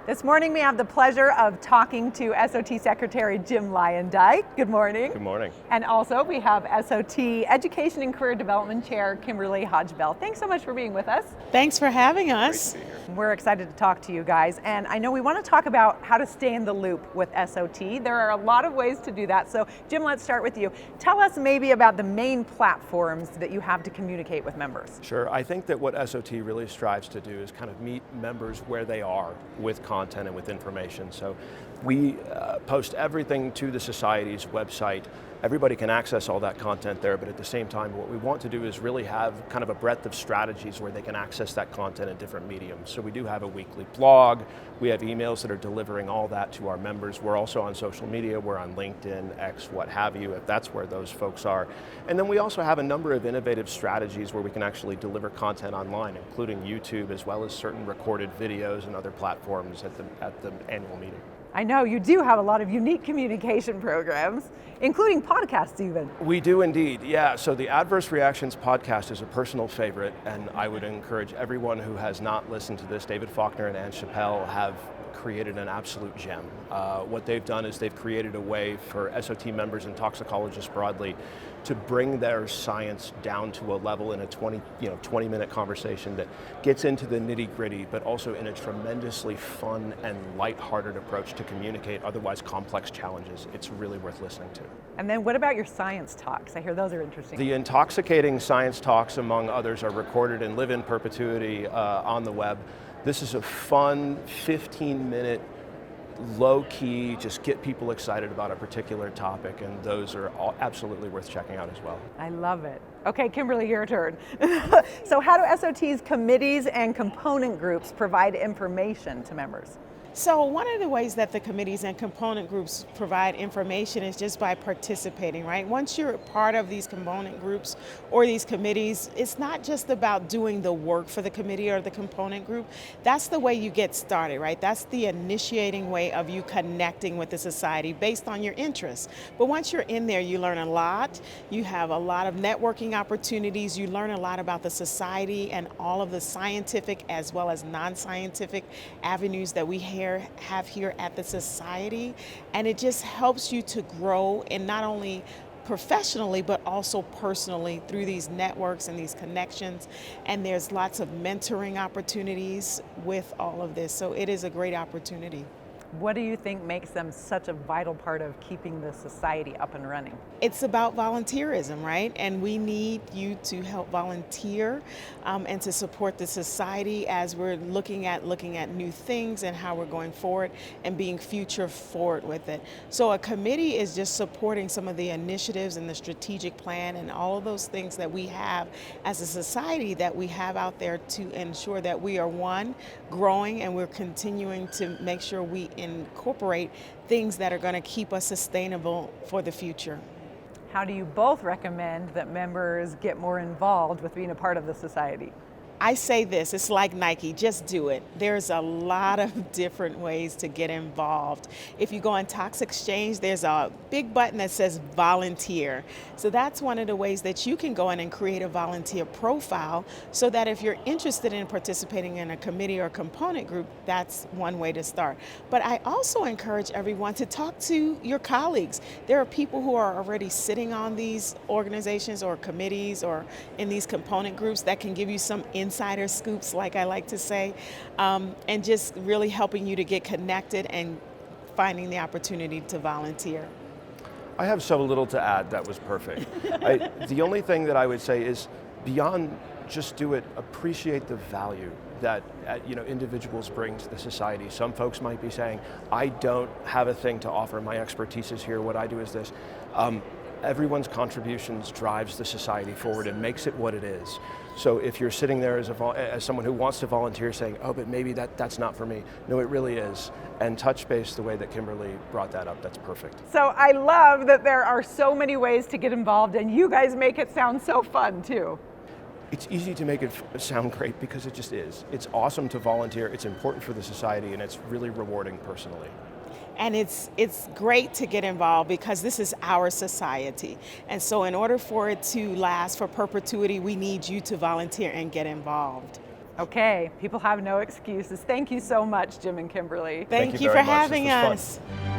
This morning we have the pleasure of talking to SOT Secretary Jim Luyendyk. Good morning. Good morning. And also we have SOT Education and Career Development Chair Kimberly Hodge-Bell. Thanks so much for being with us. Thanks for having us. Great to be here. We're excited to talk to you guys, and I know we want to talk about how to stay in the loop with SOT. There are a lot of ways to do that. So Jim, let's start with you. Tell us maybe about the main platforms that you have to communicate with members. Sure. I think that what SOT really strives to do is kind of meet members where they are with content and with information. So we post everything to the Society's website. Everybody can access all that content there, but at the same time, what we want to do is really have kind of a breadth of strategies where they can access that content in different mediums. So we do have a weekly blog, we have emails that are delivering all that to our members. We're also on social media, we're on LinkedIn, X, what have you, if that's where those folks are. And then we also have a number of innovative strategies where we can actually deliver content online, including YouTube, as well as certain recorded videos and other platforms at the annual meeting. I know you do have a lot of unique communication programs, including podcasts even. We do indeed, yeah. So the Adverse Reactions podcast is a personal favorite, and I would encourage everyone who has not listened to this. David Faulkner and Ann Chappell have created an absolute gem. What they've done is they've created a way for SOT members and toxicologists broadly to bring their science down to a level in a 20-minute conversation that gets into the nitty-gritty, but also in a tremendously fun and lighthearted approach to communicate otherwise complex challenges. It's really worth listening to. And then what about your science talks? I hear those are interesting. The intoxicating science talks, among others, are recorded and live in perpetuity on the web. This is a fun 15-minute, low-key, just get people excited about a particular topic, and those are all absolutely worth checking out as well. I love it. Okay, Kimberly, your turn. So how do SOT's committees and component groups provide information to members? So one of the ways that the committees and component groups provide information is just by participating, right? Once you're part of these component groups or these committees, it's not just about doing the work for the committee or the component group. That's the way you get started, right? That's the initiating way of you connecting with the society based on your interests. But once you're in there, you learn a lot. You have a lot of networking opportunities. You learn a lot about the society and all of the scientific as well as non-scientific avenues that we have here at the Society, and it just helps you to grow, and not only professionally but also personally through these networks and these connections, and there's lots of mentoring opportunities with all of this, so it is a great opportunity. What do you think makes them such a vital part of keeping the Society up and running? It's about volunteerism, right? And we need you to help volunteer and to support the Society as we're looking at new things and how we're going forward and being future forward with it. So a committee is just supporting some of the initiatives and the strategic plan and all of those things that we have as a society that we have out there to ensure that we are, one, growing, and we're continuing to make sure we incorporate things that are going to keep us sustainable for the future. How do you both recommend that members get more involved with being a part of the Society? I say this, it's like Nike, just do it. There's a lot of different ways to get involved. If you go on Tox Exchange, there's a big button that says volunteer. So that's one of the ways that you can go in and create a volunteer profile so that if you're interested in participating in a committee or component group, that's one way to start. But I also encourage everyone to talk to your colleagues. There are people who are already sitting on these organizations or committees or in these component groups that can give you some insider scoops, like I like to say, and just really helping you to get connected and finding the opportunity to volunteer. I have so little to add. That was perfect. The only thing that I would say is, beyond just do it, appreciate the value that individuals bring to the Society. Some folks might be saying, I don't have a thing to offer, my expertise is here, what I do is this. Everyone's contributions drives the Society forward and makes it what it is. So if you're sitting there as someone who wants to volunteer saying, oh, but maybe that's not for me. No, it really is. And touch base the way that Kimberly brought that up, that's perfect. So I love that there are so many ways to get involved, and you guys make it sound so fun too. It's easy to make it sound great because it just is. It's awesome to volunteer, it's important for the Society, and it's really rewarding personally. And it's great to get involved because this is our society. And so in order for it to last for perpetuity, we need you to volunteer and get involved. Okay, people have no excuses. Thank you so much, Jim and Kimberly. Thank you very for much. having This was us. fun.